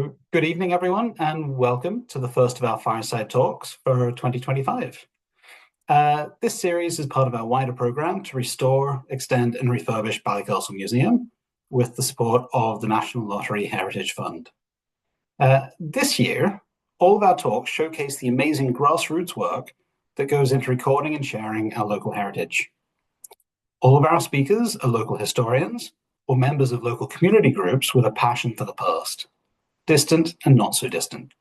So, good evening, everyone, and welcome to the first of our Fireside Talks for 2025. This series is part of our wider program to restore, extend, and refurbish Ballycastle Museum with the support of the National Lottery Heritage Fund. This year, all of our talks showcase the amazing grassroots work that goes into recording and sharing our local heritage. All of our speakers are local historians or members of local community groups with a passion for the past, distant and not so distant.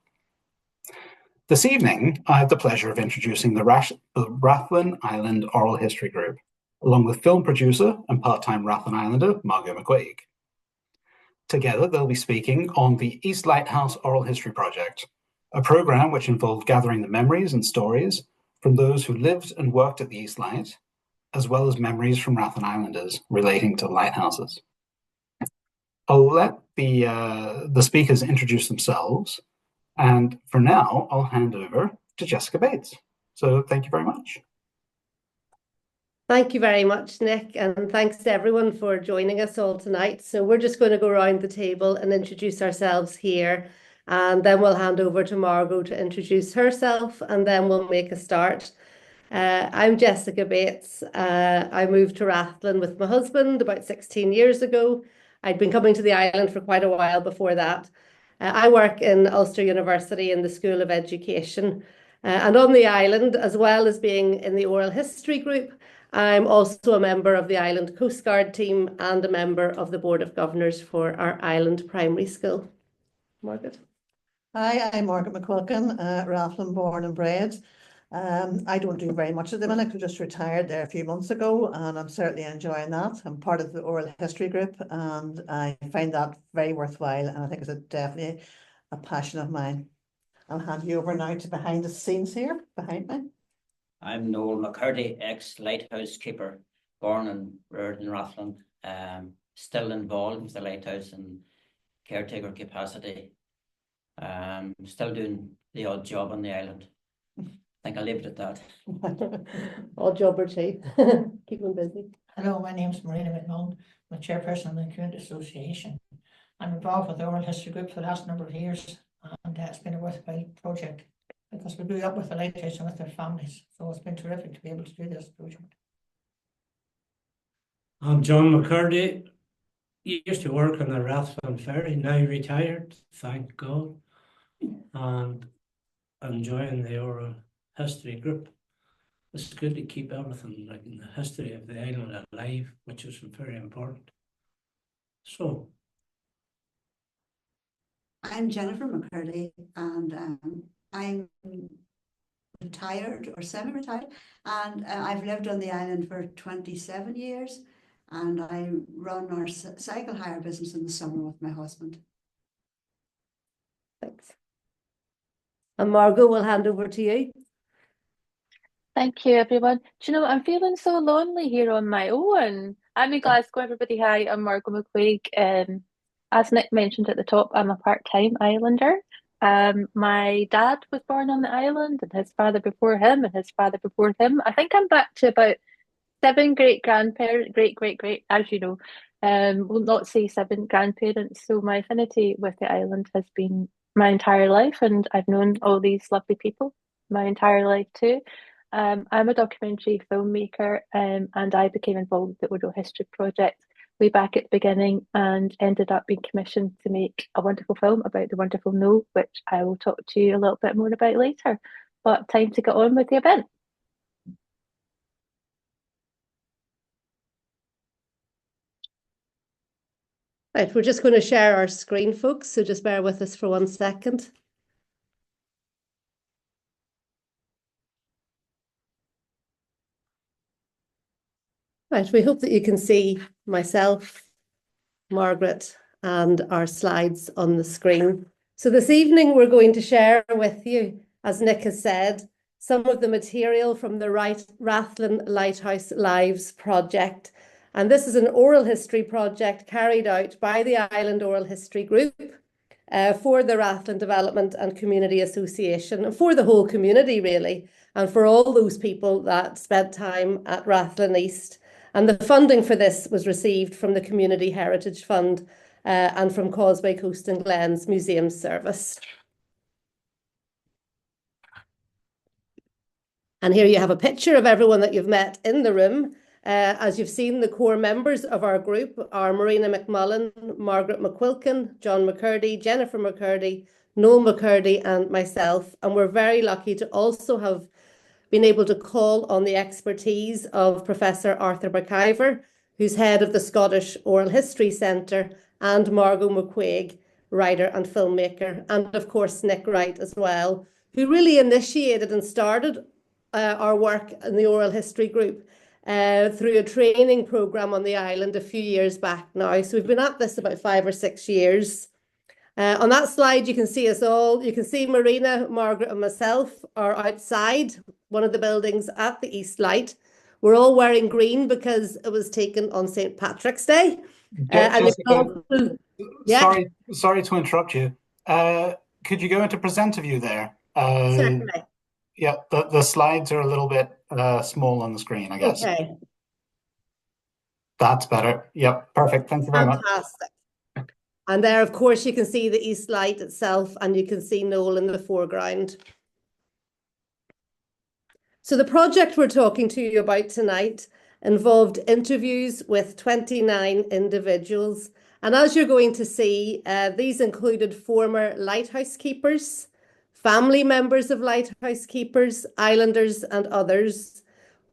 This evening, I have the pleasure of introducing the Rathlin Oral History Group, along with film producer and part-time Rathlin Islander, Margot McCuaig. Together, they'll be speaking on the East Lighthouse Oral History Project, a program which involved gathering the memories and stories from those who lived and worked at the East Light, as well as memories from Rathlin Islanders relating to lighthouses. I'll let the speakers introduce themselves, and for now, I'll hand over to Jessica Bates. So thank you very much. Thank you very much, Nick, and thanks to everyone for joining us all tonight. So we're just going to go around the table and introduce ourselves here, and then we'll hand over to Margot to introduce herself, and then we'll make a start. I'm Jessica Bates. I moved to Rathlin with my husband about 16 years ago. I'd been coming to the island for quite a while before that. I work in Ulster University in the School of Education. And on the island, as well as being in the Oral History Group, I'm also a member of the Island Coast Guard team and a member of the Board of Governors for our Island Primary School. Margaret. Hi, I'm Margaret McQuilkin, Rathlin born and bred. I don't do very much at the minute. I just retired there a few months ago, and I'm certainly enjoying that. I'm part of the Oral History Group, and I find that very worthwhile, and I think it's definitely a passion of mine. I'll hand you over now to behind the scenes here, behind me. I'm Noel McCurdy, ex-Lighthouse Keeper, born and reared in Rathlin, still involved with the Lighthouse in caretaker capacity, still doing the odd job on the island. I think I'll leave it at that. Odd job or two. Keep them busy. Hello, my name's Marina McMullan. I'm the chairperson of the Community Association. I'm involved with the Oral History Group for the last number of years, and it's been a worthwhile project because we grew up with the Lighthouse and with their families. So it's been terrific to be able to do this project. I'm John McCurdy. He used to work on the Rathlin Ferry, now retired, thank God, and enjoying the Oral History Group. It's good to keep everything like in the history of the island alive, which is very important. So, I'm Jennifer McCurdy, and I'm retired or semi-retired, and I've lived on the island for 27 years, and I run our cycle hire business in the summer with my husband. Thanks. And Margot, we'll hand over to you. Thank you, everyone. Do you know, I'm feeling so lonely here on my own. I'm in Glasgow, everybody. Hi, I'm Margot McCuaig. As Nick mentioned at the top, I'm a part-time islander. My dad was born on the island, and his father before him, and his father before him. I think I'm back to about 7 great-grandparents, great, as you know. Will not say 7 grandparents. So my affinity with the island has been my entire life, and I've known all these lovely people my entire life too. I'm a documentary filmmaker, and I became involved with the Oral History Project way back at the beginning and ended up being commissioned to make a wonderful film about the wonderful No, which I will talk to you a little bit more about later. But time to get on with the event. Right, we're just going to share our screen, folks, so just bear with us for 1 second. Right, we hope that you can see myself, Margaret, and our slides on the screen. So this evening we're going to share with you, as Nick has said, some of the material from the Rathlin Lighthouse Lives project. And this is an oral history project carried out by the Island Oral History Group for the Rathlin Development and Community Association, and for the whole community really, and for all those people that spent time at Rathlin East And the funding for this was received from the Community Heritage Fund and from Causeway Coast and Glens Museum Service. And here you have a picture of everyone that you've met in the room. As you've seen, the core members of our group are Marina McMullan, Margaret McQuilkin, John McCurdy, Jennifer McCurdy, Noel McCurdy, and myself. And we're very lucky to also have been able to call on the expertise of Professor Arthur McIver, who's head of the Scottish Oral History Centre, and Margot McCuaig, writer and filmmaker, and of course Nick Wright as well, who really initiated and started our work in the Oral History Group through a training programme on the island a few years back now. So we've been at this about 5 or 6 years. On that slide, you can see us all. You can see Marina, Margaret and myself are outside one of the buildings at the East Light. We're all wearing green because it was taken on St. Patrick's Day. Sorry to interrupt you. Could you go into presenter view there? Certainly. Yeah, the slides are a little bit small on the screen, I guess. Okay. That's better. Yep, perfect. Thank you very much. Fantastic. And there, of course, you can see the East Light itself, and you can see Noel in the foreground. So the project we're talking to you about tonight involved interviews with 29 individuals. And as you're going to see, these included former lighthouse keepers, family members of lighthouse keepers, islanders, and others.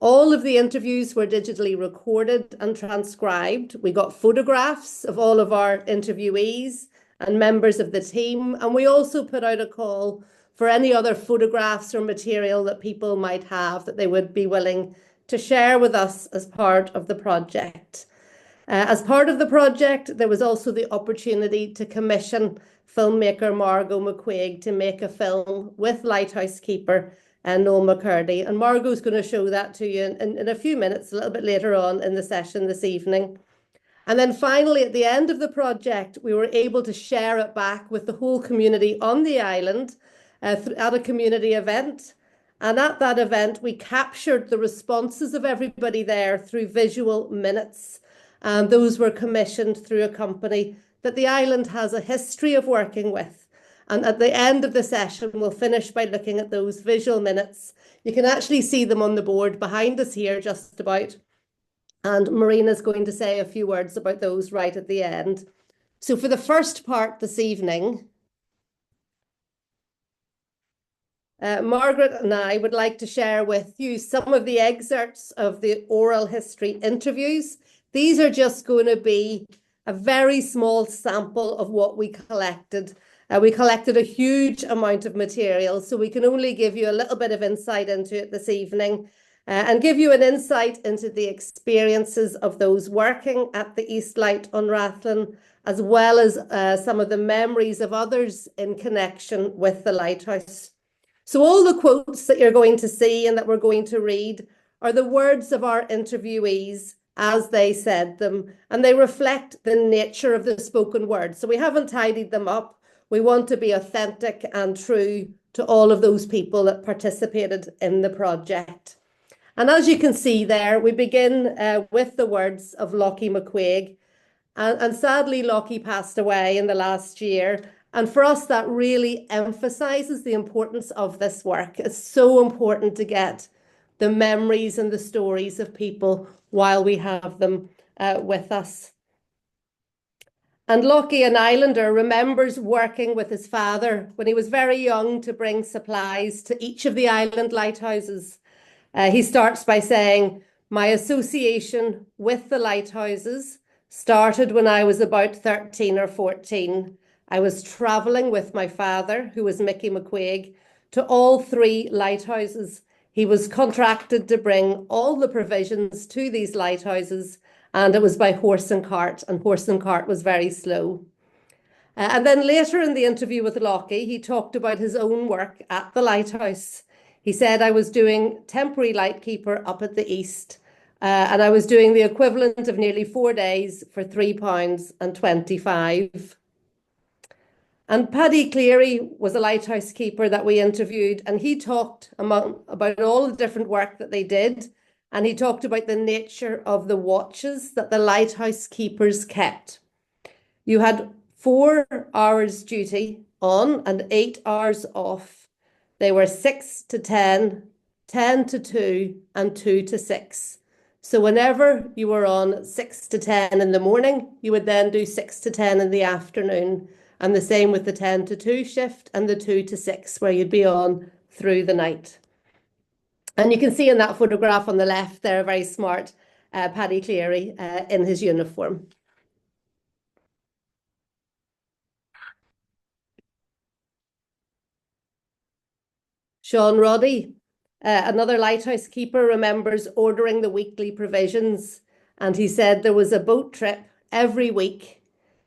All of the interviews were digitally recorded and transcribed. We got photographs of all of our interviewees and members of the team. And we also put out a call for any other photographs or material that people might have that they would be willing to share with us as part of the project. As part of the project, there was also the opportunity to commission filmmaker Margot McCuaig to make a film with Lighthouse Keeper and Noel McCurdy. And Margot's going to show that to you in a few minutes, a little bit later on in the session this evening. And then finally, at the end of the project, we were able to share it back with the whole community on the island at a community event. And at that event, we captured the responses of everybody there through visual minutes. And those were commissioned through a company that the island has a history of working with. And at the end of the session, we'll finish by looking at those visual minutes. You can actually see them on the board behind us here just about. And Marina's going to say a few words about those right at the end. So for the first part this evening, Margaret and I would like to share with you some of the excerpts of the oral history interviews. These are just going to be a very small sample of what we collected. We collected a huge amount of material, so we can only give you a little bit of insight into it this evening and give you an insight into the experiences of those working at the East Light on Rathlin, as well as some of the memories of others in connection with the lighthouse. So all the quotes that you're going to see and that we're going to read are the words of our interviewees as they said them, and they reflect the nature of the spoken word. So we haven't tidied them up. We want to be authentic and true to all of those people that participated in the project. And as you can see there, we begin with the words of Lockie McCuaig. And sadly, Lockie passed away in the last year. And for us, that really emphasises the importance of this work. It's so important to get the memories and the stories of people while we have them with us. And Lockie, an islander, remembers working with his father when he was very young to bring supplies to each of the island lighthouses. He starts by saying, "My association with the lighthouses started when I was about 13 or 14. I was travelling with my father, who was Mickey McQuaig, to all 3 lighthouses. He was contracted to bring all the provisions to these lighthouses, and it was by horse and cart was very slow." And then later in the interview with Lockie, he talked about his own work at the lighthouse. He said, "I was doing temporary lightkeeper up at the East, and I was doing the equivalent of nearly 4 days for £3.25. And Paddy Cleary was a lighthouse keeper that we interviewed, and he talked about all the different work that they did and he talked about the nature of the watches that the lighthouse keepers kept. You had 4 hours duty on and 8 hours off. They were 6 to 10, 10 to 2, and 2 to 6. So whenever you were on 6 to 10 in the morning, you would then do 6 to 10 in the afternoon. And the same with the 10 to 2 shift and the 2 to 6, where you'd be on through the night. And you can see in that photograph on the left there, a very smart Paddy Cleary in his uniform. Sean Roddy, another lighthouse keeper, remembers ordering the weekly provisions. And he said there was a boat trip every week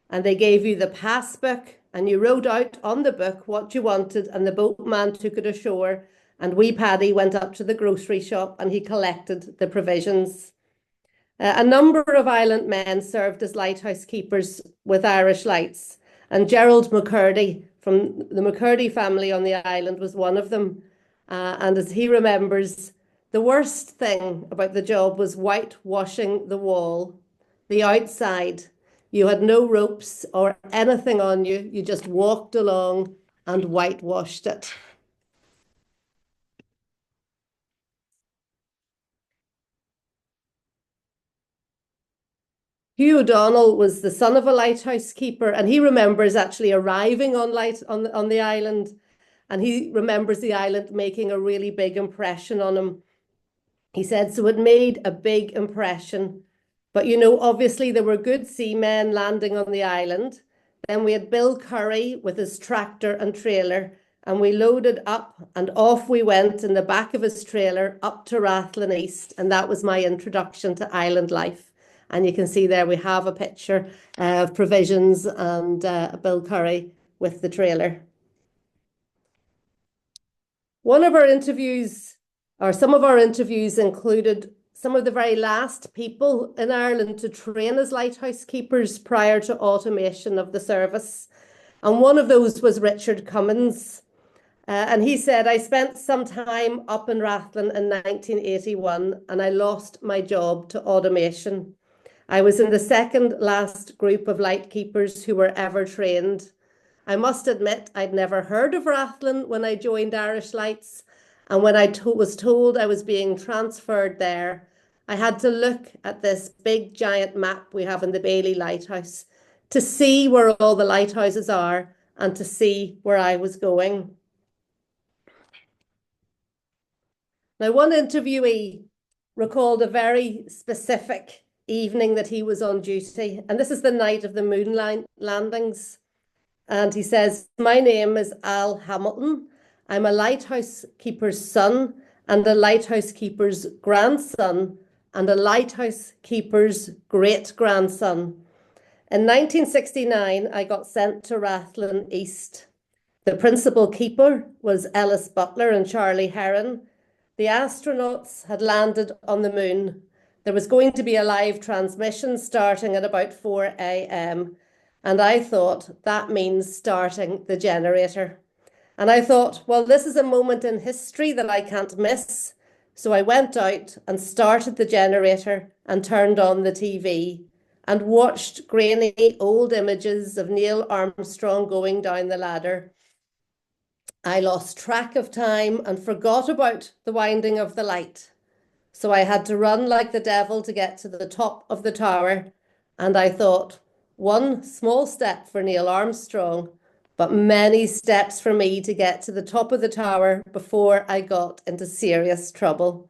and they gave you the passbook and you wrote out on the book what you wanted and the boatman took it ashore. And wee Paddy went up to the grocery shop and he collected the provisions. A number of island men served as lighthouse keepers with Irish Lights. And Gerald McCurdy from the McCurdy family on the island was one of them. And as he remembers, the worst thing about the job was whitewashing the wall, the outside. You had no ropes or anything on you. You just walked along and whitewashed it. Hugh O'Donnell was the son of a lighthouse keeper, and he remembers actually arriving on the island, and he remembers the island making a really big impression on him. He said, so it made a big impression. But, you know, obviously there were good seamen landing on the island. Then we had Bill Curry with his tractor and trailer, and we loaded up and off we went in the back of his trailer up to Rathlin East. And that was my introduction to island life. And you can see there we have a picture of provisions and Bill Curry with the trailer. One of our interviews, or some of our interviews, included some of the very last people in Ireland to train as lighthouse keepers prior to automation of the service. And one of those was Richard Cummins. And he said, I spent some time up in Rathlin in 1981 and I lost my job to automation. I was in the second last group of light keepers who were ever trained. I must admit I'd never heard of Rathlin when I joined Irish Lights, and when I was told I was being transferred there, I had to look at this big giant map we have in the Bailey Lighthouse to see where all the lighthouses are and to see where I was going. Now, one interviewee recalled a very specific evening that he was on duty, and this is the night of the moon landings. And he says, my name is Al Hamilton. I'm a lighthouse keeper's son and a lighthouse keeper's grandson and a lighthouse keeper's great-grandson. In 1969, I got sent to Rathlin East. The principal keeper was Ellis Butler and Charlie Heron. The astronauts had landed on the moon. There was going to be a live transmission starting at about 4 a.m. And I thought that means starting the generator. And I thought, well, this is a moment in history that I can't miss. So I went out and started the generator and turned on the TV and watched grainy old images of Neil Armstrong going down the ladder. I lost track of time and forgot about the winding of the light. So I had to run like the devil to get to the top of the tower. And I thought, one small step for Neil Armstrong, but many steps for me to get to the top of the tower before I got into serious trouble.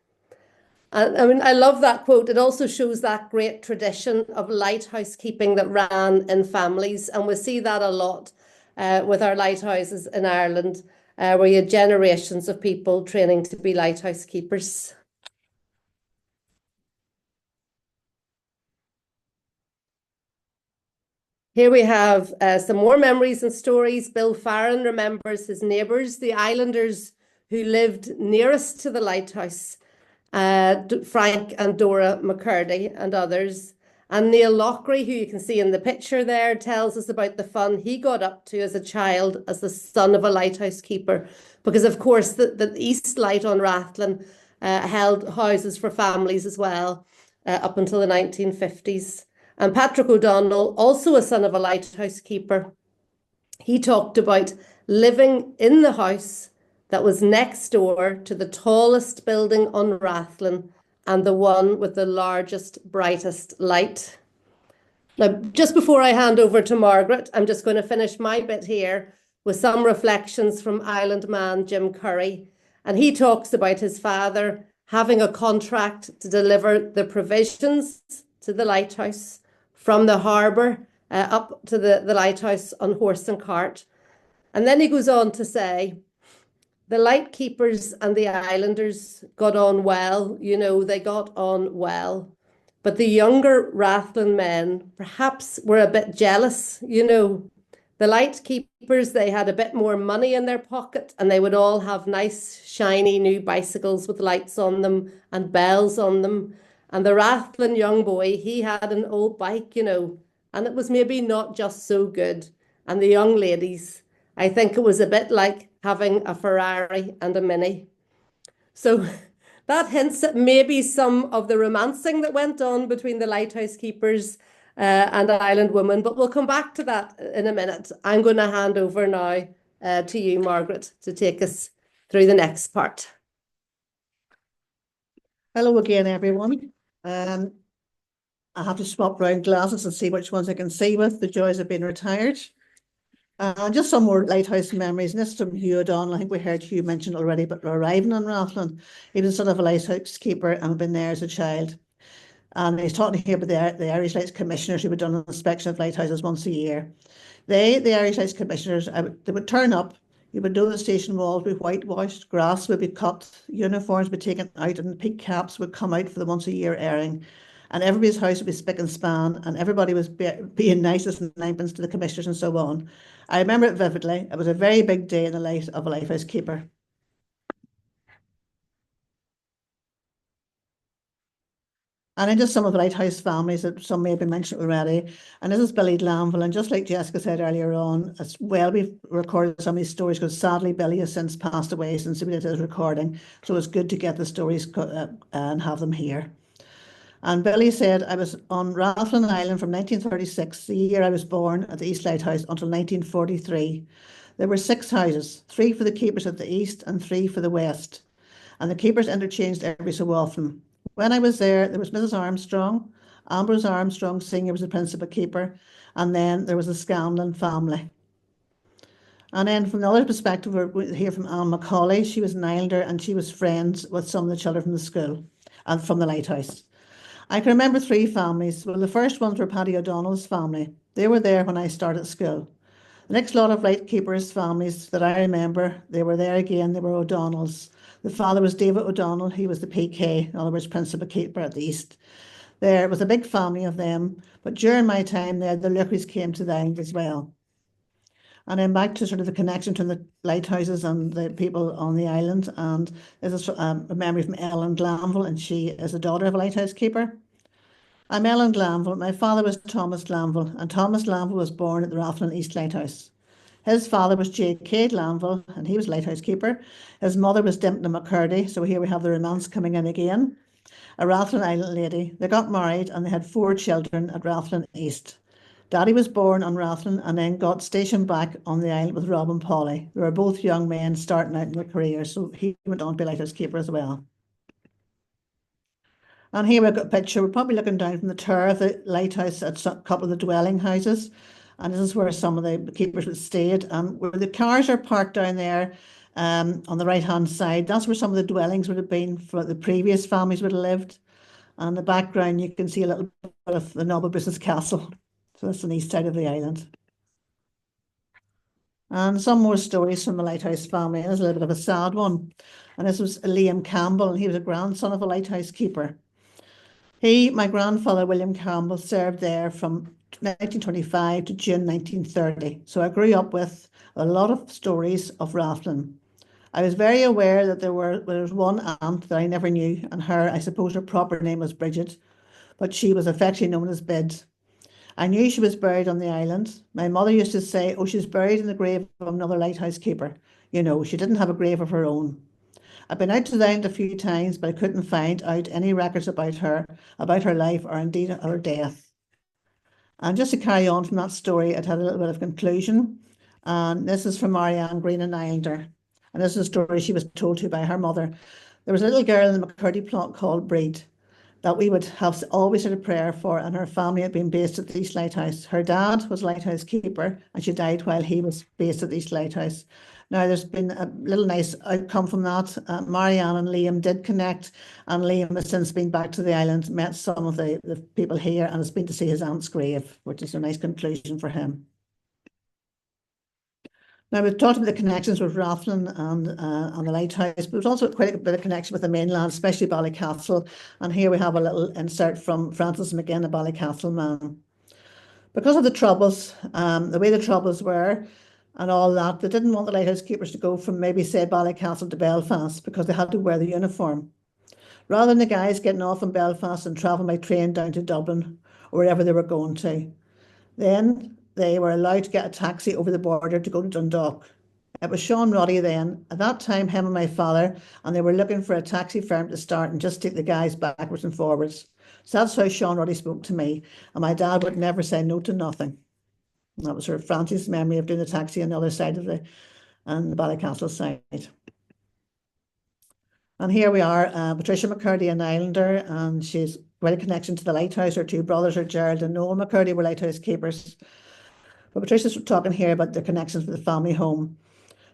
And I mean, I love that quote. It also shows that great tradition of lighthouse keeping that ran in families. And we see that a lot with our lighthouses in Ireland, where you had generations of people training to be lighthouse keepers. Here we have some more memories and stories. Bill Farron remembers his neighbours, the islanders who lived nearest to the lighthouse, Frank and Dora McCurdy and others. And Neil Lockery, who you can see in the picture there, tells us about the fun he got up to as a child as the son of a lighthouse keeper. Because, of course, the East Light on Rathlin held houses for families as well up until the 1950s. And Patrick O'Donnell, also a son of a lighthouse keeper, he talked about living in the house that was next door to the tallest building on Rathlin and the one with the largest, brightest light. Now, just before I hand over to Margaret, I'm just going to finish my bit here with some reflections from Island man Jim Curry. And he talks about his father having a contract to deliver the provisions to the lighthouse from the harbour up to the lighthouse on horse and cart. And then he goes on to say, the lightkeepers and the islanders got on well, they got on well. But the younger Rathlin men perhaps were a bit jealous, The lightkeepers, they had a bit more money in their pocket and they would all have nice, shiny new bicycles with lights on them and bells on them. And the Rathlin young boy, he had an old bike, and it was maybe not just so good. And the young ladies, I think it was a bit like having a Ferrari and a Mini. So that hints at maybe some of the romancing that went on between the lighthouse keepers and island women, but we'll come back to that in a minute. I'm going to hand over now to you, Margaret, to take us through the next part. Hello again, everyone. I have to swap round glasses and see which ones I can see with. The joys of being retired. Just some more lighthouse memories. And this is from Hugh O'Donnell. I think we heard Hugh mentioned already, but arriving on Rathlin, he was sort of a lighthouse keeper and had been there as a child. And he's talking here about the Irish Lights Commissioners who would done an inspection of lighthouses once a year. The Irish Lights Commissioners, they would turn up. You would know the station walls would be whitewashed, grass would be cut, uniforms would be taken out, and peak caps would come out for the once a year airing. And everybody's house would be spick and span, and everybody was being nicest and ninepence to the commissioners and so on. I remember it vividly. It was a very big day in the life of a lighthouse keeper. And then just some of the lighthouse families that some may have been mentioned already. And this is Billy Glanville. And just like Jessica said earlier on, as well, we've recorded some of these stories because sadly Billy has since passed away since we did his recording. So it's good to get the stories and have them here. And Billy said, I was on Rathlin Island from 1936, the year I was born, at the East Lighthouse, until 1943. There were 6 houses, 3 for the keepers at the east and 3 for the west. And the keepers interchanged every so often. When I was there was Mrs. Armstrong. Ambrose Armstrong Senior was the principal keeper. And then there was the Scanlon family. And then from another perspective, we're here from Anne Macaulay. She was an islander and she was friends with some of the children from the school and from the lighthouse. I can remember 3 families. Well, the first ones were Paddy O'Donnell's family. They were there when I started school. The next lot of lightkeepers' families that I remember, they were there again. They were O'Donnells. The father was David O'Donnell. He was the PK, in other words, principal keeper at the east. There was a big family of them. But during my time there, the Luckeries came to the island as well. And then back to sort of the connection between the lighthouses and the people on the island. And this is a memory from Ellen Glanville, and she is the daughter of a lighthouse keeper. I'm Ellen Glanville. My father was Thomas Glanville, and Thomas Glanville was born at the Rathlin East Lighthouse. His father was J.K. Glanville, and he was lighthouse keeper. His mother was Dimpna McCurdy, so here we have the romance coming in again. A Rathlin Island lady. They got married and they had 4 children at Rathlin East. Daddy was born on Rathlin and then got stationed back on the island with Rob and Polly. They were both young men starting out in their careers, so he went on to be lighthouse keeper as well. And here we've got a picture. We're probably looking down from the tower of the lighthouse at a couple of the dwelling houses. And this is where some of the keepers would stayed. And where the cars are parked down there on the right-hand side, that's where some of the dwellings would have been for the previous families would have lived. And in the background, you can see a little bit of the Noble Business Castle. So that's on the east side of the island. And some more stories from the lighthouse family. And there's a little bit of a sad one. And this was Liam Campbell, and he was a grandson of a lighthouse keeper. My grandfather, William Campbell, served there from 1925 to June 1930. So I grew up with a lot of stories of Rathlin. I was very aware that there was one aunt that I never knew, and I suppose her proper name was Bridget, but she was affectionately known as Bid. I knew she was buried on the island. My mother used to say, oh, she's buried in the grave of another lighthouse keeper. You know, she didn't have a grave of her own. I've been out to the island a few times, but I couldn't find out any records about her life, or indeed her death. And just to carry on from that story, it had a little bit of conclusion. And this is from Marianne Green, an Islander. And this is a story she was told to by her mother. There was a little girl in the McCurdy plot called Breed that we would have always had a prayer for, and her family had been based at the East Lighthouse. Her dad was Lighthouse Keeper, and she died while he was based at the East Lighthouse. Now, there's been a little nice outcome from that. Marianne and Liam did connect, and Liam has since been back to the island, met some of the people here, and has been to see his aunt's grave, which is a nice conclusion for him. Now, we've talked about the connections with Rathlin and the Lighthouse, but there's also quite a bit of connection with the mainland, especially Ballycastle. And here we have a little insert from Francis McGinn, a Ballycastle man. Because of the troubles, the way the troubles were and all that, they didn't want the lighthouse keepers to go from maybe, say, Ballycastle to Belfast because they had to wear the uniform. Rather than the guys getting off in Belfast and travelling by train down to Dublin or wherever they were going to, then they were allowed to get a taxi over the border to go to Dundalk. It was Sean Roddy then. At that time, him and my father, and they were looking for a taxi firm to start and just take the guys backwards and forwards. So that's how Sean Roddy spoke to me. And my dad would never say no to nothing. And that was sort of Francis' memory of doing the taxi on the other side of the Ballycastle side. And here we are, Patricia McCurdy, an Islander, and she's quite a connection to the Lighthouse. Her two brothers are Gerald and Noel McCurdy, were Lighthouse keepers. But Patricia's talking here about the connections with the family home.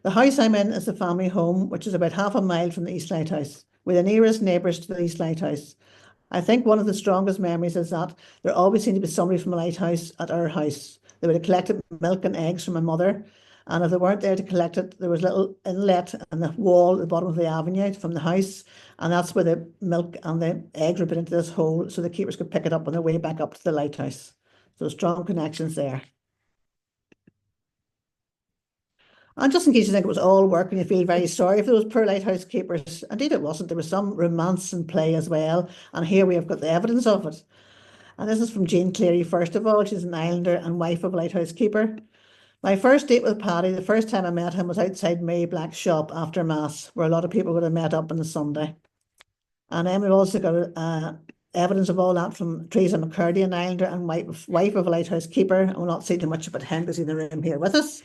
The house I'm in is the family home, which is about half a mile from the East Lighthouse. We're the nearest neighbours to the East Lighthouse. I think one of the strongest memories is that there always seemed to be somebody from the Lighthouse at our house. They would have collected milk and eggs from my mother, and if they weren't there to collect it, there was a little inlet in the wall at the bottom of the avenue from the house, and that's where the milk and the eggs were put into this hole so the keepers could pick it up on their way back up to the Lighthouse. So strong connections there. And just in case you think it was all work and you feel very sorry for those poor lighthouse keepers, indeed it wasn't. There was some romance in play as well. And here we have got the evidence of it. And this is from Jane Cleary, first of all. She's an Islander and wife of a lighthouse keeper. My first date with Paddy, the first time I met him, was outside Mary Black's shop after Mass, where a lot of people would have met up on the Sunday. And then we've also got evidence of all that from Teresa McCurdy, an Islander and wife of a lighthouse keeper. I will not say too much about him because he's in the room here with us.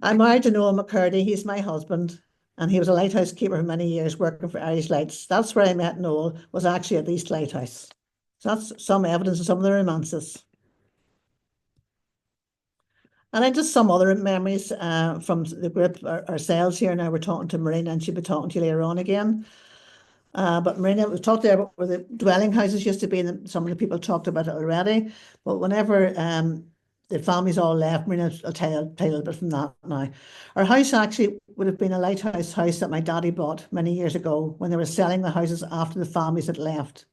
I'm married to Noel McCurdy. He's my husband, and he was a lighthouse keeper for many years, working for Irish Lights. That's where I met Noel, was actually at the East Lighthouse. So that's some evidence of some of the romances. And then just some other memories from the group ourselves here. Now we're talking to Marina, and she'll be talking to you later on again. But Marina, we've talked there about where the dwelling houses used to be, and some of the people talked about it already. But whenever the families all left, Marina will tell you a little bit from that now. Our house actually would have been a lighthouse house that my daddy bought many years ago when they were selling the houses after the families had left.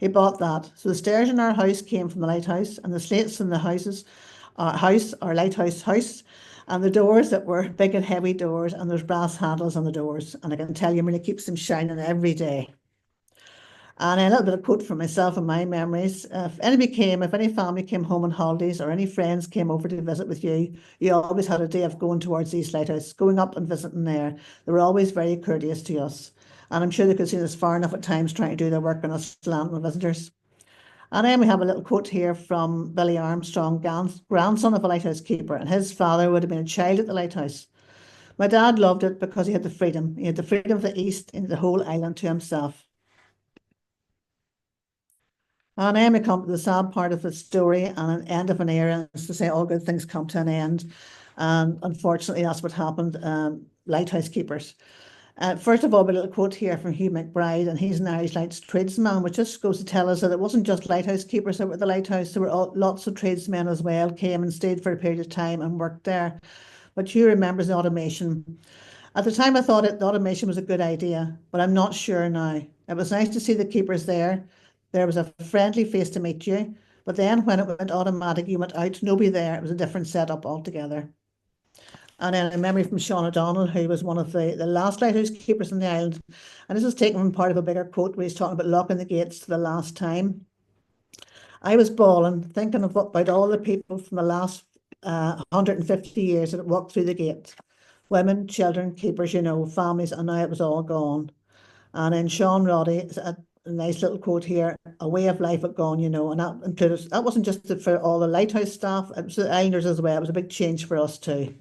He bought that. So the stairs in our house came from the lighthouse, and the slates in the houses, our lighthouse house, and the doors that were big and heavy doors, and there's brass handles on the doors. And I can tell you, Marina keeps them shining every day. And a little bit of quote from myself and my memories. If any family came home on holidays or any friends came over to visit with you, you always had a day of going towards the East Lighthouse, going up and visiting there. They were always very courteous to us. And I'm sure they could see us far enough at times trying to do their work on us landing visitors. And then we have a little quote here from Billy Armstrong, grandson of a lighthouse keeper, and his father would have been a child at the lighthouse. My dad loved it because he had the freedom. He had the freedom of the East and the whole island to himself. And then we come to the sad part of the story and an end of an era, is to say all good things come to an end. And unfortunately, that's what happened, lighthouse keepers. First of all, a little quote here from Hugh McBride, and he's an Irish Lights tradesman, which just goes to tell us that it wasn't just lighthouse keepers that were at the lighthouse. There were lots of tradesmen as well, came and stayed for a period of time and worked there. But Hugh remembers the automation. At the time, I thought the automation was a good idea, but I'm not sure now. It was nice to see the keepers there. There was a friendly face to meet you, but then when it went automatic, you went out, nobody there. It was a different setup altogether. And then a memory from Sean O'Donnell, who was one of the last lighthouse keepers on the island. And this is taken from part of a bigger quote where he's talking about locking the gates to the last time. I was bawling, thinking about all the people from the last 150 years that walked through the gate. Women, children, keepers, families, and now it was all gone. And then Sean Roddy, a nice little quote here, a way of life had gone, you know, and that included, that wasn't just for all the Lighthouse staff, it was the Islanders as well. It was a big change for us too.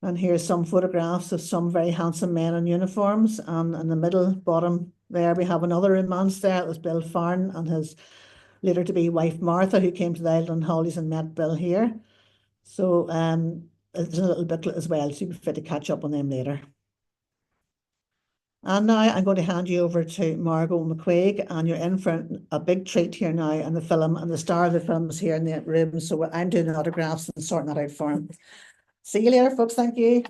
And here's some photographs of some very handsome men in uniforms. And in the middle bottom there, we have another romance there. It was Bill Farn and his later to be wife Martha, who came to the island holidays and met Bill here. So it's a little booklet as well, so you'll be fit to catch up on them later. And now I'm going to hand you over to Margot McCuaig, and you're in for a big treat here now in the film, and the star of the film is here in the room, so I'm doing autographs and sorting that out for him. See you later, folks. Thank you.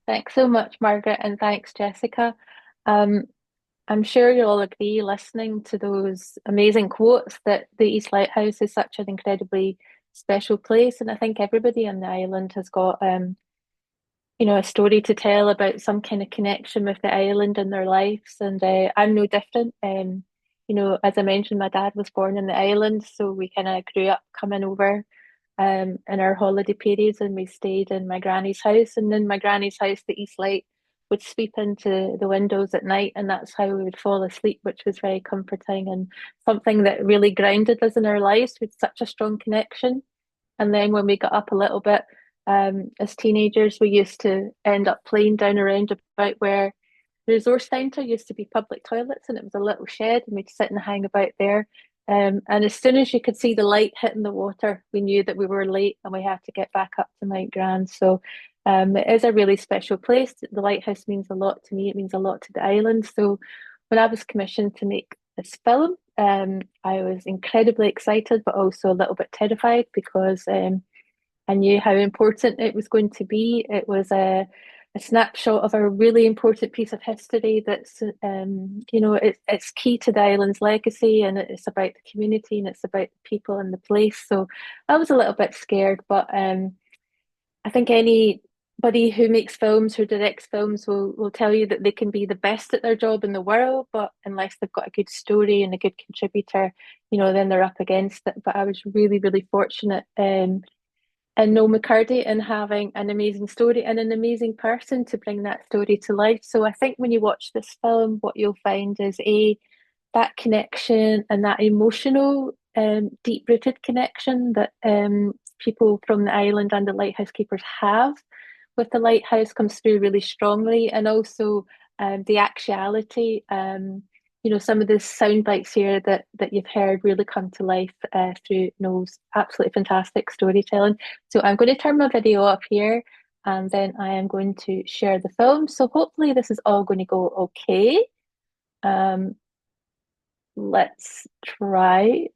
Thanks so much, Margaret, and thanks, Jessica. I'm sure you'll all agree, listening to those amazing quotes, that the East Lighthouse is such an incredibly special place, and I think everybody on the island has got you know, a story to tell about some kind of connection with the island in their lives, and I'm no different. You know, as I mentioned, my dad was born in the island, so we kind of grew up coming over in our holiday periods, and we stayed in my granny's house. And in my granny's house, the east light would sweep into the windows at night, and that's how we would fall asleep, which was very comforting and something that really grounded us in our lives with such a strong connection. And then when we got up a little bit, as teenagers, we used to end up playing down around about where the resource centre used to be public toilets, and it was a little shed, and we'd sit and hang about there. And as soon as you could see the light hitting the water, we knew that we were late and we had to get back up to Mount Grand. So it is a really special place. The lighthouse means a lot to me. It means a lot to the island. So when I was commissioned to make this film, I was incredibly excited, but also a little bit terrified, because I knew how important it was going to be. It was a snapshot of a really important piece of history that's, you know, it's key to the island's legacy, and it's about the community, and it's about the people and the place. So I was a little bit scared, but I think anybody who makes films, who directs films, will tell you that they can be the best at their job in the world, but unless they've got a good story and a good contributor, you know, then they're up against it. But I was really, really fortunate and Noel McCurdy, and having an amazing story and an amazing person to bring that story to life. So I think when you watch this film, what you'll find is that connection and that emotional, deep-rooted connection that people from the island and the Lighthouse Keepers have with the lighthouse comes through really strongly, and also the actuality. You know, some of the sound bites here that you've heard really come to life through Noel's absolutely fantastic storytelling. So I'm going to turn my video off here, and then I am going to share the film. So hopefully this is all going to go okay. Let's try.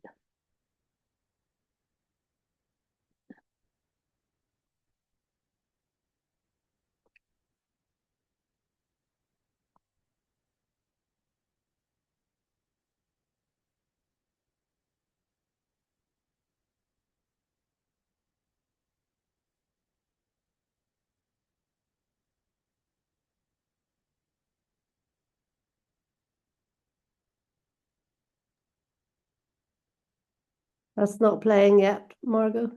That's not playing yet, Margot.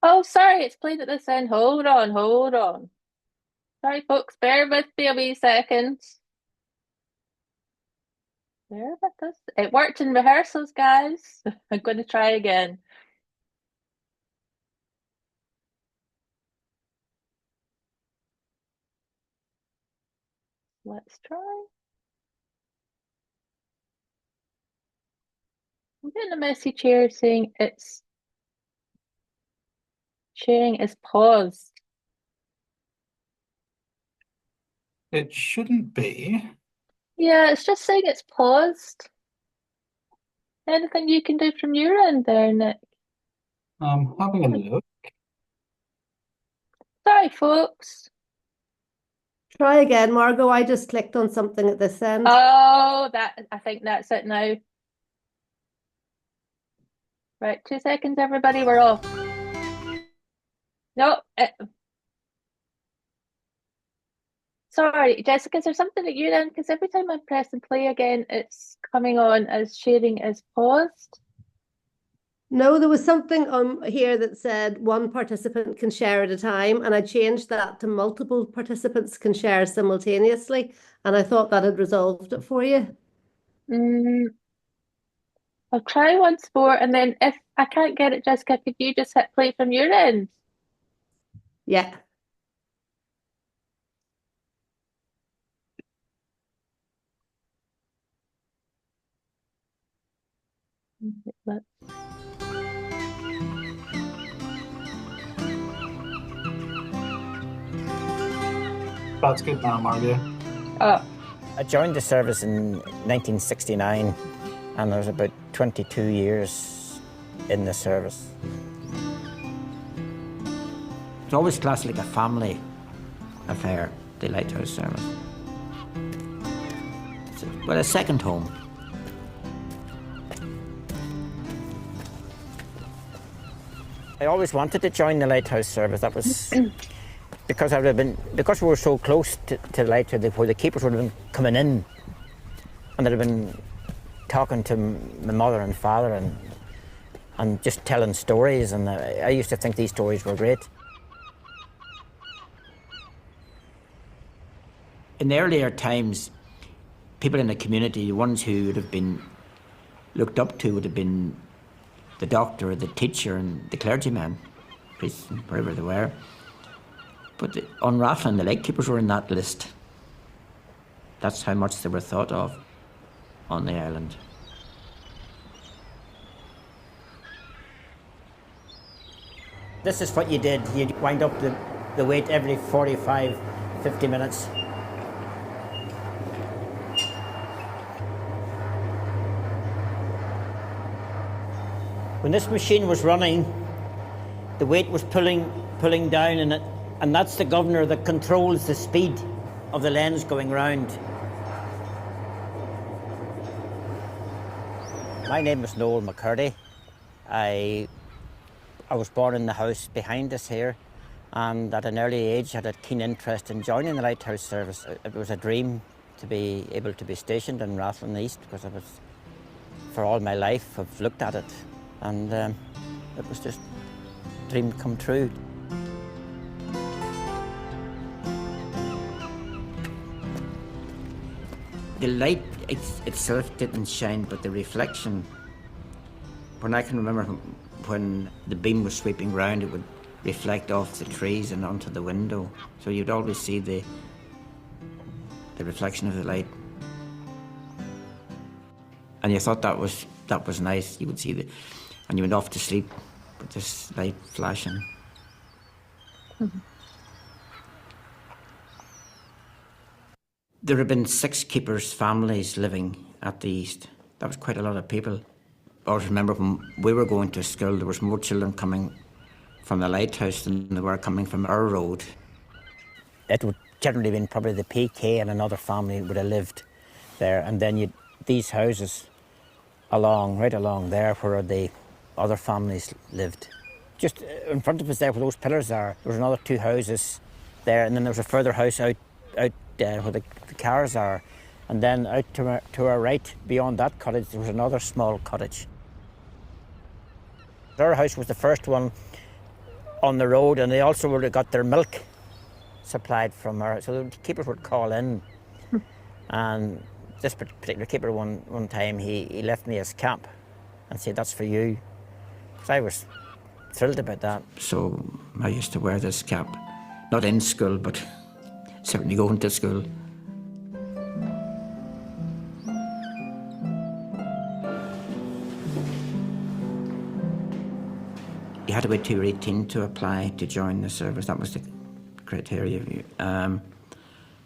Oh, sorry, it's played at this end. Hold on, hold on. Sorry, folks, bear with me a wee second. Bear with us. It worked in rehearsals, guys. I'm going to try again. Let's try. I'm getting a message here saying it's sharing is paused. It shouldn't be. Yeah, it's just saying it's paused. Anything you can do from your end there, Nick? I'm having a look. Sorry, folks. Try again, Margot. I just clicked on something at this end. Oh, I think that's it now. Right, 2 seconds, everybody. We're off. No, sorry, Jessica, is there something at your end? Because every time I press and play again, it's coming on as sharing is paused. No, there was something on here that said one participant can share at a time, and I changed that to multiple participants can share simultaneously, and I thought that had resolved it for you. I'll try once more, and then if I can't get it, Jessica, could you just hit play from your end? Yeah. That's good now, Margot. I joined the service in 1969, and I was about 22 years in the service. It's always classed like a family affair, the Lighthouse service. Well, a second home. I always wanted to join the Lighthouse service. That was because because we were so close to the Lighthouse, where the keepers would have been coming in, and they'd have been talking to my mother and father and just telling stories, and I used to think these stories were great. In the earlier times, people in the community, the ones who would have been looked up to would have been the doctor, the teacher, and the clergyman, priests, wherever they were. But on Rathlin, the lightkeepers were in that list. That's how much they were thought of on the island. This is what you did. You'd wind up the weight every 45, 50 minutes. When this machine was running, the weight was pulling down, and that's the governor that controls the speed of the lens going round. My name is Noel McCurdy. I was born in the house behind us here, and at an early age had a keen interest in joining the Lighthouse service. It was a dream to be able to be stationed in Rathlin East, because for all my life I've looked at it, and it was just a dream come true. The light itself didn't shine, but the reflection, when I can remember when the beam was sweeping round, it would reflect off the trees and onto the window. So you'd always see the reflection of the light. And you thought that was nice. You would see and you went off to sleep with this light flashing. Mm-hmm. There had been 6 keepers' families living at the East. That was quite a lot of people. I always remember when we were going to school, there was more children coming from the Lighthouse than there were coming from our road. It would generally been probably the PK and another family would have lived there, and then these houses right along there where the other families lived. Just in front of us there where those pillars are, there was another 2 houses there, and then there was a further house out where the cars are, and then out to our right beyond that cottage there was another small cottage. Our house was the first one on the road, and they also would have got their milk supplied from our, so the keepers would call in. And this particular keeper one time he left me his cap and said, "That's for you." So I was thrilled about that. So I used to wear this cap, not in school, but certainly going to school. You had to wait till you were 18 to apply to join the service. That was the criteria.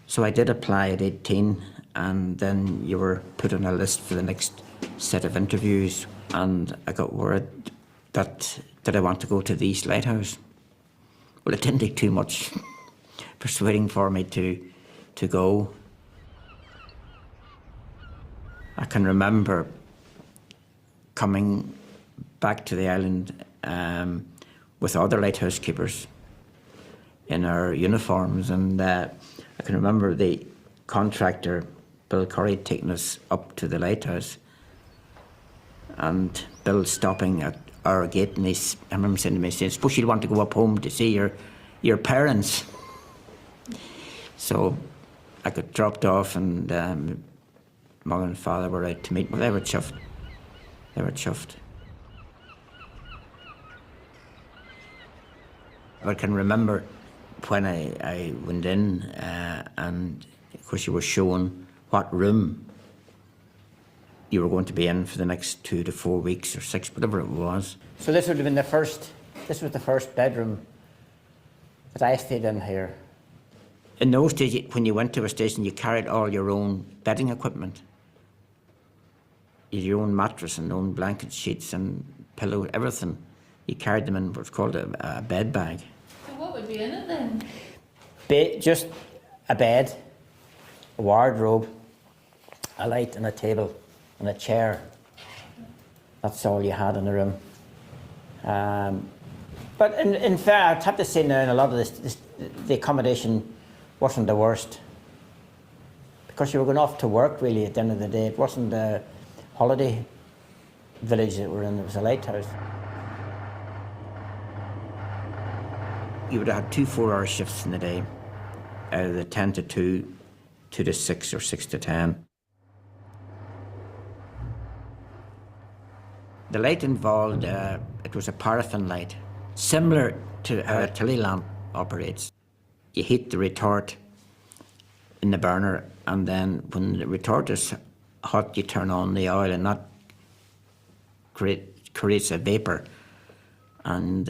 So I did apply at 18, and then you were put on a list for the next set of interviews, and I got word that I want to go to the East Lighthouse. Well, it didn't take too much persuading for me to go. I can remember coming back to the island with other lighthouse keepers in our uniforms, and I can remember the contractor, Bill Curry, taking us up to the lighthouse, and Bill stopping at our gate, and I remember saying to me, suppose you'd want to go up home to see your parents. So I got dropped off, and mother and father were out to meet me. They were chuffed. They were chuffed. I can remember when I went in, and of course you were shown what room you were going to be in for the next 2 to 4 weeks or 6, whatever it was. So this would have been this was the first bedroom that I stayed in here. In those days, when you went to a station, you carried all your own bedding equipment. You had your own mattress and own blanket sheets and pillow, everything. You carried them in what's called a bed bag. So what would be in it then? Just a bed, a wardrobe, a light and a table and a chair. That's all you had in the room. But in fact, I have to say now, in a lot of this, the accommodation wasn't the worst. Because you were going off to work, really, at the end of the day. It wasn't a holiday village that we're in, it was a lighthouse. You would have had 2 4-hour shifts in the day, either the 10 to 2, 2 to 6, or 6 to 10. The light involved, it was a paraffin light, similar to how a tilly lamp operates. You heat the retort in the burner, and then when the retort is hot, you turn on the oil, and that creates a vapour. And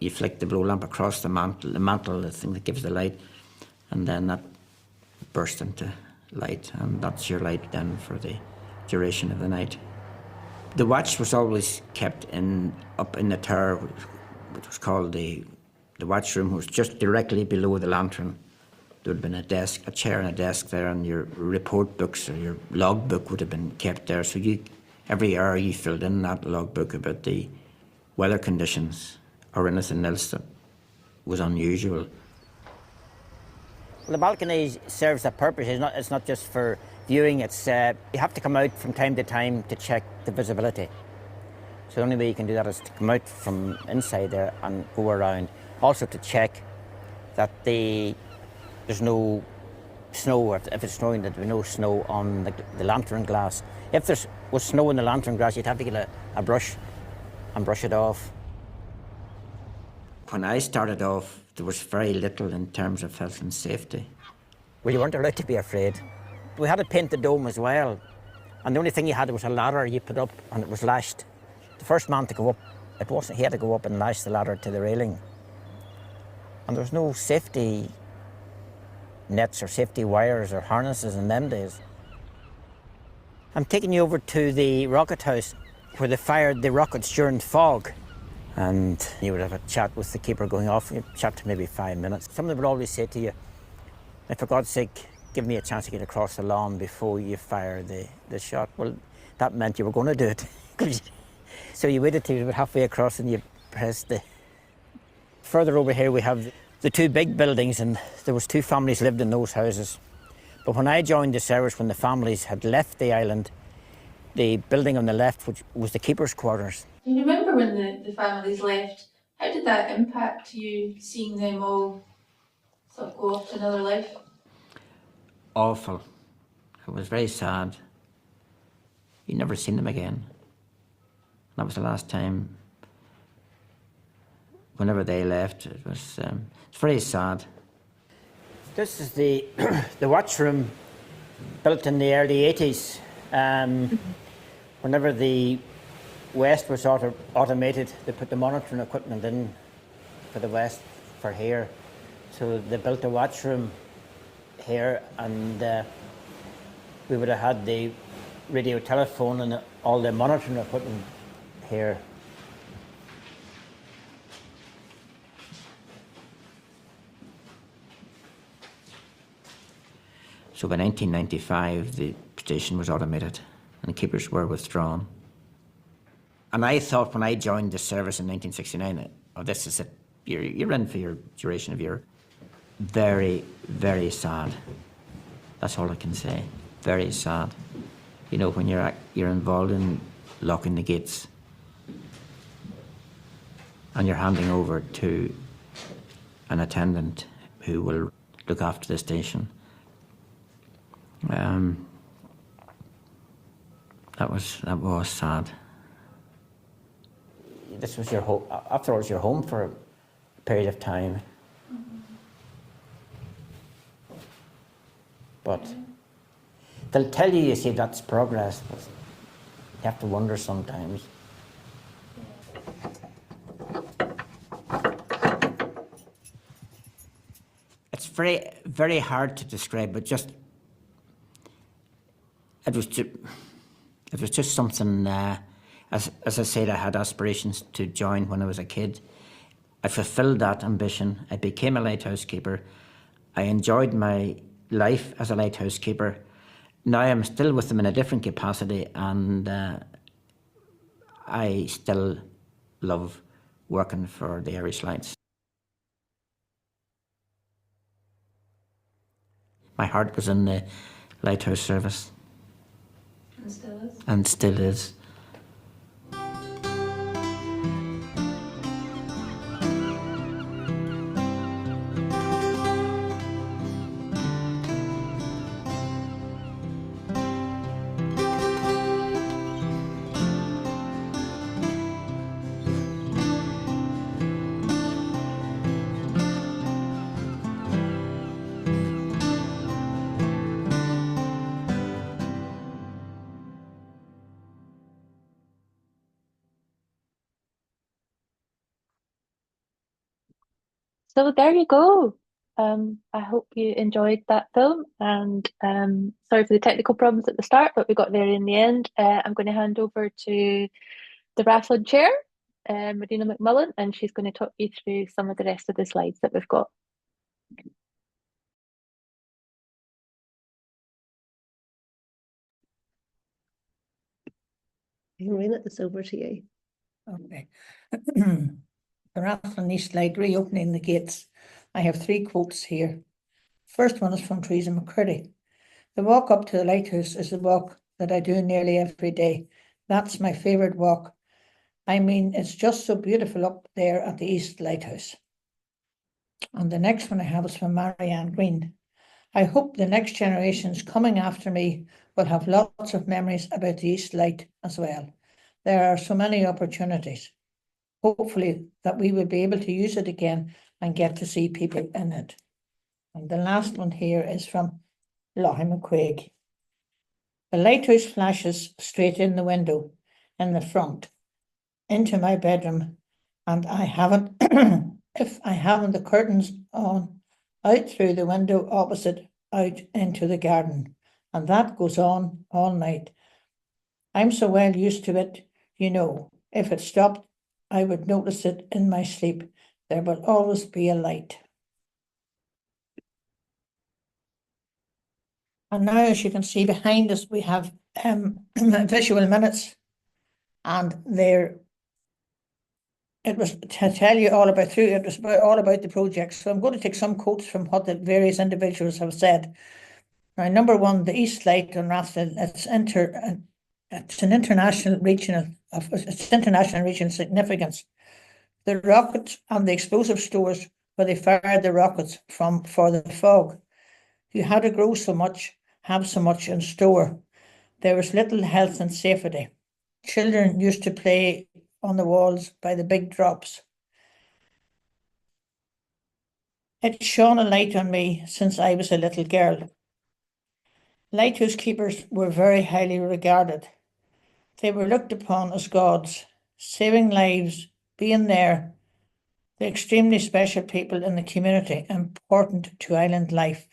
you flick the blow lamp across the mantle, the thing that gives the light, and then that bursts into light, and that's your light then for the duration of the night. The watch was always kept up in the tower, which was called the watch room, was just directly below the lantern. There would have been a chair and a desk there, and your report books or your log book would have been kept there. So every hour you filled in that log book about the weather conditions or anything else that was unusual. Well, the balcony serves a purpose. It's not just for viewing. It's you have to come out from time to time to check the visibility. So the only way you can do that is to come out from inside there and go around. Also to check that there's no snow, or if it's snowing, that there's no snow on the lantern glass. If there was snow in the lantern glass, you'd have to get a brush and brush it off. When I started off, there was very little in terms of health and safety. Well, you weren't allowed to be afraid. We had to paint the dome as well, and the only thing you had was a ladder you put up, and it was lashed. The first man to go up, he had to go up and lash the ladder to the railing. And there was no safety nets or safety wires or harnesses in them days. I'm taking you over to the rocket house where they fired the rockets during fog. And you would have a chat with the keeper going off, you'd chat to maybe 5 minutes. Some of them would always say to you, for God's sake, give me a chance to get across the lawn before you fire the shot. Well, that meant you were going to do it. So you waited till you were halfway across and you pressed the... Further over here we have the 2 big buildings, and there was 2 families lived in those houses. But when I joined the service, when the families had left the island, the building on the left, which was the keeper's quarters. Do you remember when the families left? How did that impact you, seeing them all sort of go off to another life? Awful. It was very sad. You never seen them again. That was the last time. Whenever they left, it's very sad. This is the watch room, built in the early 80s. Whenever the West was automated, they put the monitoring equipment in for the West, for here. So they built a watch room here, and we would have had the radio telephone and all the monitoring equipment here. So by 1995, the station was automated and the keepers were withdrawn. And I thought when I joined the service in 1969, oh, this is it. You're in for your duration of your... Very, very sad. That's all I can say. Very sad. You know, when you're involved in locking the gates and you're handing over to an attendant who will look after the station. That was sad. This was your home. After all, it was your home for a period of time. But they'll tell you, you see, that's progress, but you have to wonder sometimes. It's very, very hard to describe, but just it was just something. As I said, I had aspirations to join when I was a kid. I fulfilled that ambition. I became a lighthouse keeper. I enjoyed my life as a lighthouse keeper. Now I'm still with them in a different capacity, and I still love working for the Irish Lights. My heart was in the lighthouse service. And still is. And still is. So there you go. I hope you enjoyed that film, and sorry for the technical problems at the start, but we got there in the end. I'm going to hand over to the Rathlin chair, Marina McMullan, and she's going to talk you through some of the rest of the slides that we've got. Marina, it's over to you. Okay. The Rathlin East Light reopening the gates. I have 3 quotes here. First one is from Teresa McCurdy. The walk up to the lighthouse is a walk that I do nearly every day. That's my favourite walk. I mean, it's just so beautiful up there at the East Lighthouse. And the next one I have is from Marianne Green. I hope the next generations coming after me will have lots of memories about the East Light as well. There are so many opportunities. Hopefully that we will be able to use it again and get to see people in it. And the last one here is from Margot McCuaig. The lighthouse flashes straight in the window in the front into my bedroom, and I haven't if I haven't the curtains on out through the window opposite out into the garden, and that goes on all night. I'm so well used to it, you know, if it stopped I would notice it in my sleep. There will always be a light. And now, as you can see behind us, we have visual minutes, and it was to tell you all about all about the project. So I'm going to take some quotes from what the various individuals have said. Now, number 1, the East Light on Rathlin, it's an international regional significance. The rockets and the explosive stores where they fired the rockets from for the fog. You had to grow so much, have so much in store. There was little health and safety. Children used to play on the walls by the big drops. It shone a light on me since I was a little girl. Lighthouse keepers were very highly regarded. They were looked upon as gods, saving lives, being there, the extremely special people in the community, important to island life.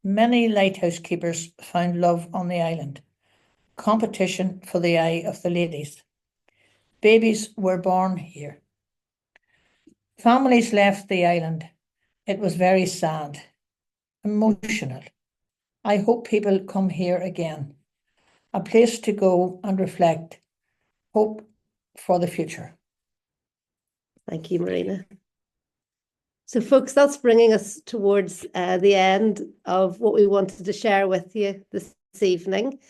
Many lighthouse keepers found love on the island. Competition for the eye of the ladies. Babies were born here. Families left the island. It was very sad, emotional. I hope people come here again. A place to go and reflect. Hope for the future. Thank you, Marina. So, folks, that's bringing us towards the end of what we wanted to share with you this evening.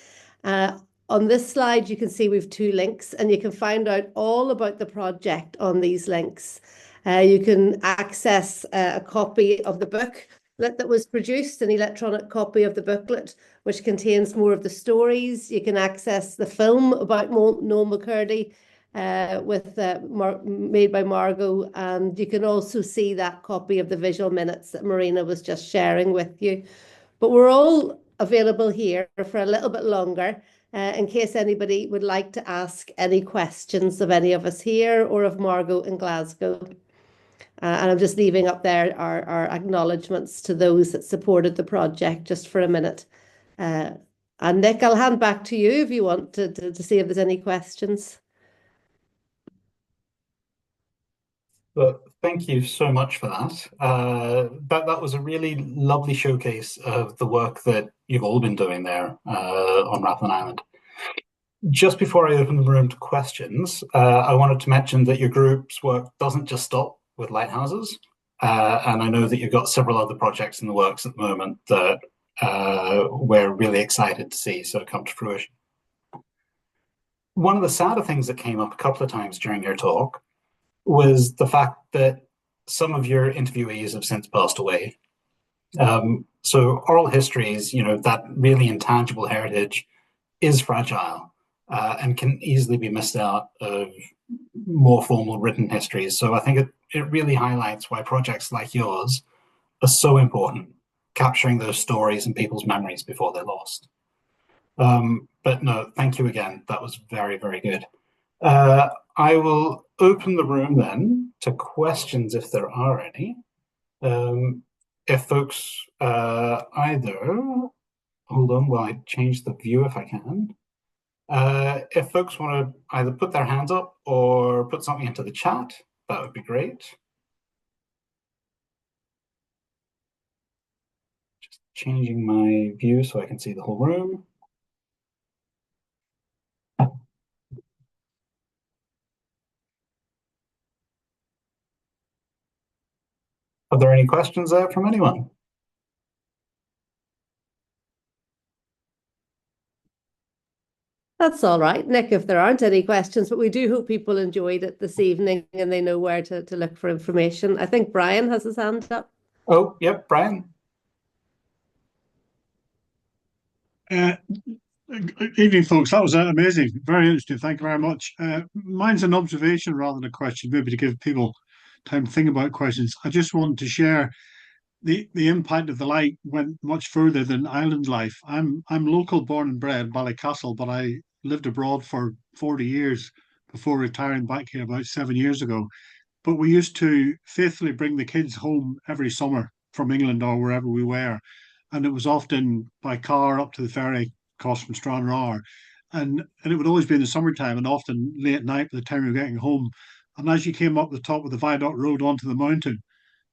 on this slide, you can see we've 2 links, and you can find out all about the project on these links. You can access a copy of the book that was produced, an electronic copy of the booklet, which contains more of the stories. You can access the film about Noel McCurdy, made by Margot, and you can also see that copy of the visual minutes that Marina was just sharing with you. But we're all available here for a little bit longer, in case anybody would like to ask any questions of any of us here or of Margot in Glasgow. And I'm just leaving up there our acknowledgements to those that supported the project just for a minute. And Nick, I'll hand back to you if you want to see if there's any questions. Well, thank you so much for that. That was a really lovely showcase of the work that you've all been doing there on Rathlin Island. Just before I open the room to questions, I wanted to mention that your group's work doesn't just stop with lighthouses, and I know that you've got several other projects in the works at the moment that we're really excited to see sort of come to fruition. One of the sadder things that came up a couple of times during your talk was the fact that some of your interviewees have since passed away. So oral histories, that really intangible heritage is fragile and can easily be missed out of more formal written histories. So I think it really highlights why projects like yours are so important, capturing those stories and people's memories before they're lost. But no, thank you again. That was very, very good. I will open the room then to questions if there are any. If folks hold on while I change the view if I can. If folks want to either put their hands up or put something into the chat, that would be great. Just changing my view so I can see the whole room. Are there any questions there from anyone? That's all right, Nick, if there aren't any questions, but we do hope people enjoyed it this evening and they know where to look for information. I think Brian has his hand up. Oh, yep, Brian. Evening, folks. That was amazing. Very interesting. Thank you very much. Mine's an observation rather than a question, maybe to give people time to think about questions. I just want to share the impact of the light went much further than island life. I'm local, born and bred, Ballycastle, but I lived abroad for 40 years before retiring back here about 7 years ago. But we used to faithfully bring the kids home every summer from England or wherever we were. And it was often by car up to the ferry across from Stranraer. And it would always be in the summertime and often late at night by the time you were getting home. And as you came up the top of the Viaduct Road onto the mountain,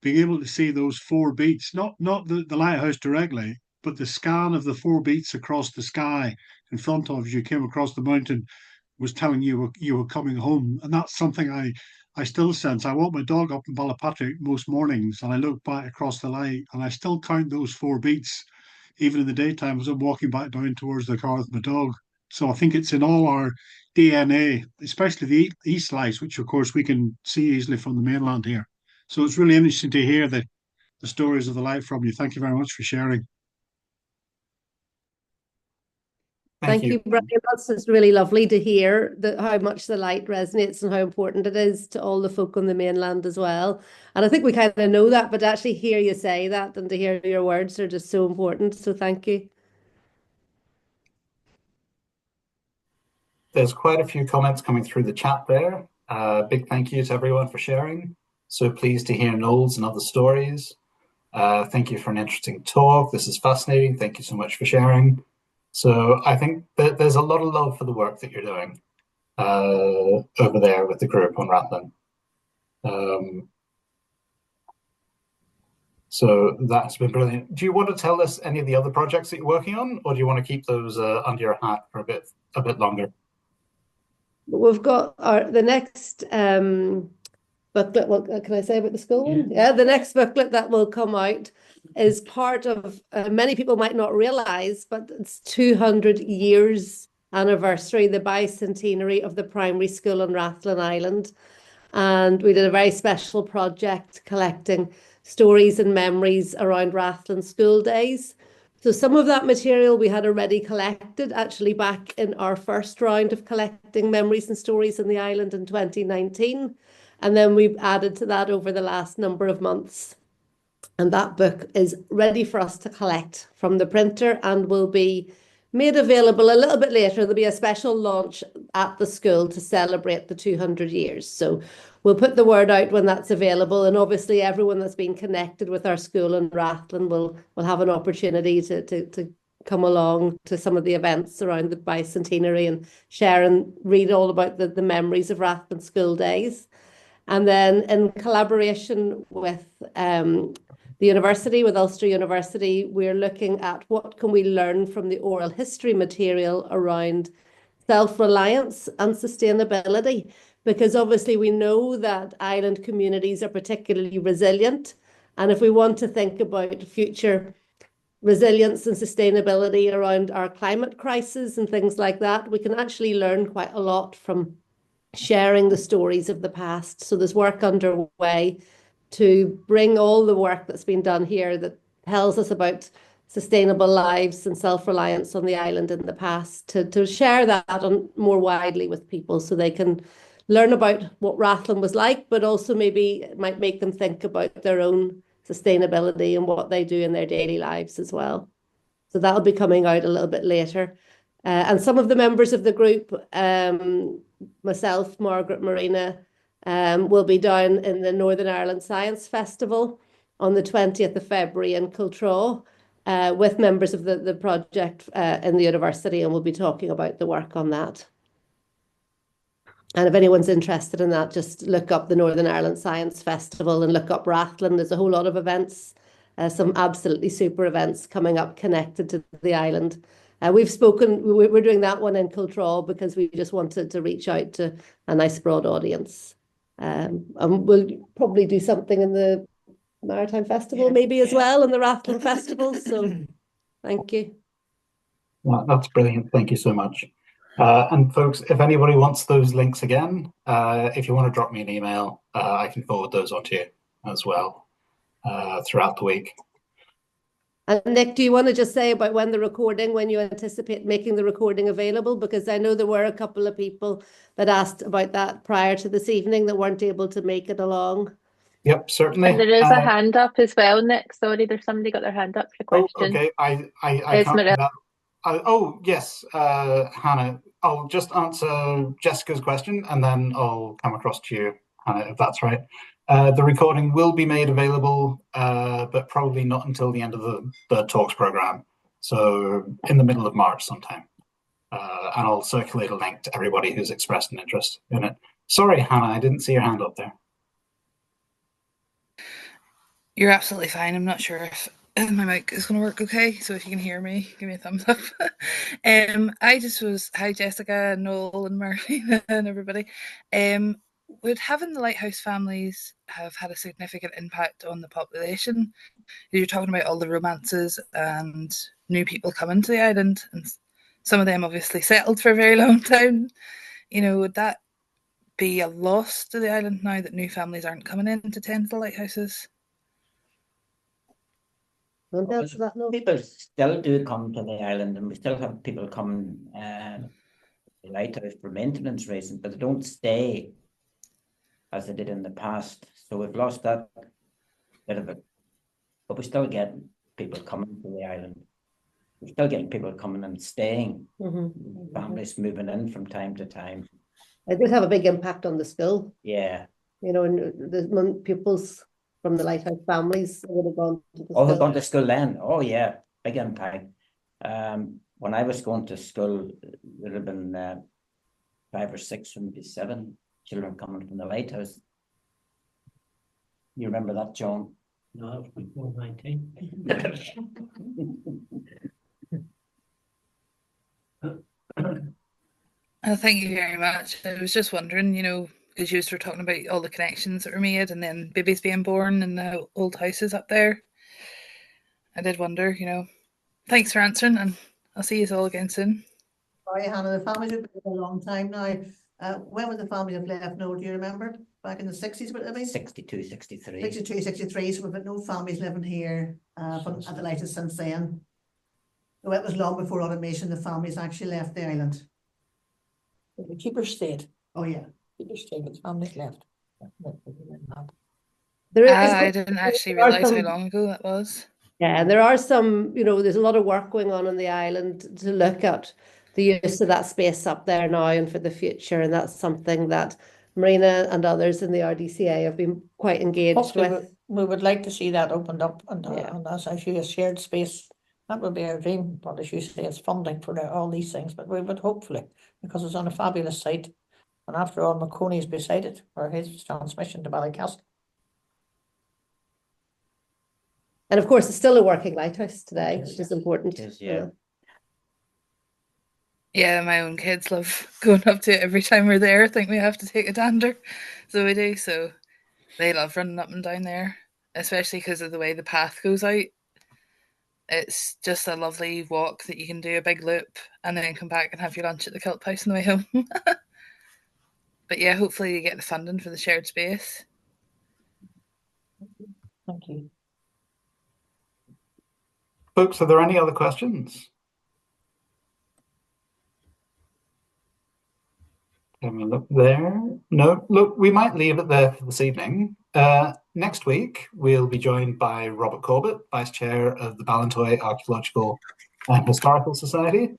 being able to see those 4 beats, not the lighthouse directly, but the scan of the 4 beats across the sky in front of you came across the mountain was telling you were coming home. And that's something I still sense. I walk my dog up in Ballypatrick most mornings and I look back across the light and I still count those 4 beats, even in the daytime as I'm walking back down towards the car with my dog. So I think it's in all our DNA, especially the east lights, which of course we can see easily from the mainland here. So it's really interesting to hear the stories of the light from you. Thank you very much for sharing. Thank you, Brian. That's just really lovely to hear how much the light resonates and how important it is to all the folk on the mainland as well. And I think we kind of know that, but to actually hear you say that and to hear your words are just so important. So thank you. There's quite a few comments coming through the chat there. Big thank you to everyone for sharing. So pleased to hear Noel's and other stories. Thank you for an interesting talk. This is fascinating. Thank you so much for sharing. So I think that there's a lot of love for the work that you're doing over there with the group on Rathlin. So that's been brilliant. Do you want to tell us any of the other projects that you're working on, or do you want to keep those under your hat for a bit longer? We've got the next booklet. What can I say about the school one? Yeah, the next booklet that will come out is part of, many people might not realize, but it's 200 years anniversary, the bicentenary of the primary school on Rathlin Island. And we did a very special project collecting stories and memories around Rathlin school days. So some of that material we had already collected actually back in our first round of collecting memories and stories in the island in 2019. And then we've added to that over the last number of months. And that book is ready for us to collect from the printer and will be made available a little bit later. There'll be a special launch at the school to celebrate the 200 years. So we'll put the word out when that's available. And obviously everyone that's been connected with our school in Rathlin will have an opportunity to come along to some of the events around the bicentenary and share and read all about the memories of Rathlin school days. And then in collaboration with the university, with Ulster University, we're looking at what can we learn from the oral history material around self-reliance and sustainability, because obviously we know that island communities are particularly resilient. And if we want to think about future resilience and sustainability around our climate crisis and things like that, we can actually learn quite a lot from sharing the stories of the past. So there's work underway to bring all the work that's been done here that tells us about sustainable lives and self-reliance on the island in the past, to share that on more widely with people so they can learn about what Rathlin was like, but also maybe it might make them think about their own sustainability and what they do in their daily lives as well. So that'll be coming out a little bit later. And some of the members of the group, myself, Margaret, Marina, will be down in the Northern Ireland Science Festival on the 20th of February in Kiltraw with members of the project in the university, and we'll be talking about the work on that. And if anyone's interested in that, just look up the Northern Ireland Science Festival and look up Rathlin. There's a whole lot of events, some absolutely super events coming up connected to the island. We're doing that one in Kiltraw because we just wanted to reach out to a nice broad audience. And we'll probably do something in the Maritime Festival maybe as well, and the Rathlin Festival. So thank you. Well, that's brilliant. Thank you so much. And folks, if anybody wants those links again, if you want to drop me an email, I can forward those on to you as well throughout the week. And Nick, do you want to just say about when you anticipate making the recording available? Because I know there were a couple of people that asked about that prior to this evening that weren't able to make it along. Yep, certainly. And there is a hand up as well, Nick. Sorry, there's somebody got their hand up for a question. Oh, okay. I can't do that. Oh, yes, Hannah. I'll just answer Jessica's question and then I'll come across to you, Hannah, if that's right. The recording will be made available, but probably not until the end of the talks program. So in the middle of March sometime. And I'll circulate a link to everybody who's expressed an interest in it. Sorry, Hannah, I didn't see your hand up there. You're absolutely fine. I'm not sure if my mic is going to work okay. So if you can hear me, give me a thumbs up. Hi, Jessica, Noel and Marina and everybody. Would having the Lighthouse families have had a significant impact on the population? You're talking about all the romances and new people coming to the island, and some of them obviously settled for a very long time. You know, would that be a loss to the island now that new families aren't coming in to tend the lighthouses? People still do come to the island, and we still have people coming to the lighthouse for maintenance reasons, but they don't stay as they did in the past. So we've lost that bit of it, but we still get people coming to the island. We're still getting people coming and staying. Families moving in from time to time. It did have a big impact on the school. Yeah. You know, and the pupils from the Lighthouse families would have gone to the school. Have gone to school then. Oh yeah, big impact. When I was going to school, there have been 5 or 6, maybe 7 children coming from the Lighthouse. You remember that, John? No, that was before 19. Thank you very much. I was just wondering, you know, as you were talking about all the connections that were made and then babies being born in the old houses up there. I did wonder, you know. Thanks for answering, and I'll see you all again soon. Sorry, Hannah, the families have been there a long time now. When would the families have left? No, do you remember? Back in the 60s, would it be? 62, 63. 62, 63, so we've got no families living here from at the Lighthouse since then. So it was long before automation, the families actually left the island. The keeper stayed. Oh, yeah. Keeper stayed, but the families left. There is, I didn't actually there are realise how some- long ago that was. Yeah, and there are some, there's a lot of work going on the island to look at the use of that space up there now and for the future. And that's something that Marina and others in the RDCA have been quite engaged Hopefully, with. we would like to see that opened up and, Yeah. and as actually a shared space. That would be our dream, but as you say, it's funding for all these things, but we would hopefully, because it's on a fabulous site. And after all, McConey's beside it, or his transmission to Ballycastle. And of course, it's still a working lighthouse today, Yes, which is important. it is, yeah. Yeah, my own kids love going up to it every time we're there. I think we have to take a dander. So we do. So they love running up and down there, especially because of the way the path goes out. It's just a lovely walk that you can do a big loop and then come back and have your lunch at the Kilt House on the way home. But yeah, hopefully you get the funding for the shared space. Thank you. Folks, are there any other questions? Having a look there. No, look, we might leave it there for this evening. Next week, we'll be joined by Robert Corbett, Vice Chair of the Ballantoy Archaeological and Historical Society.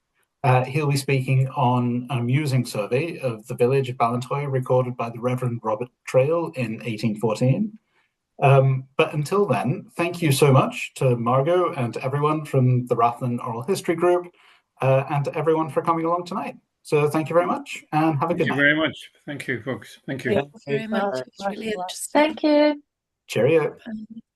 He'll be speaking on an amusing survey of the village of Ballantoy recorded by the Reverend Robert Trail in 1814. But until then, thank you so much to Margot and to everyone from the Rathlin Oral History Group and to everyone for coming along tonight. So thank you very much and have a good night. Thank you very much. Thank you, folks. Thank you. Thank you very much. It's really interesting. Thank you. Cheerio.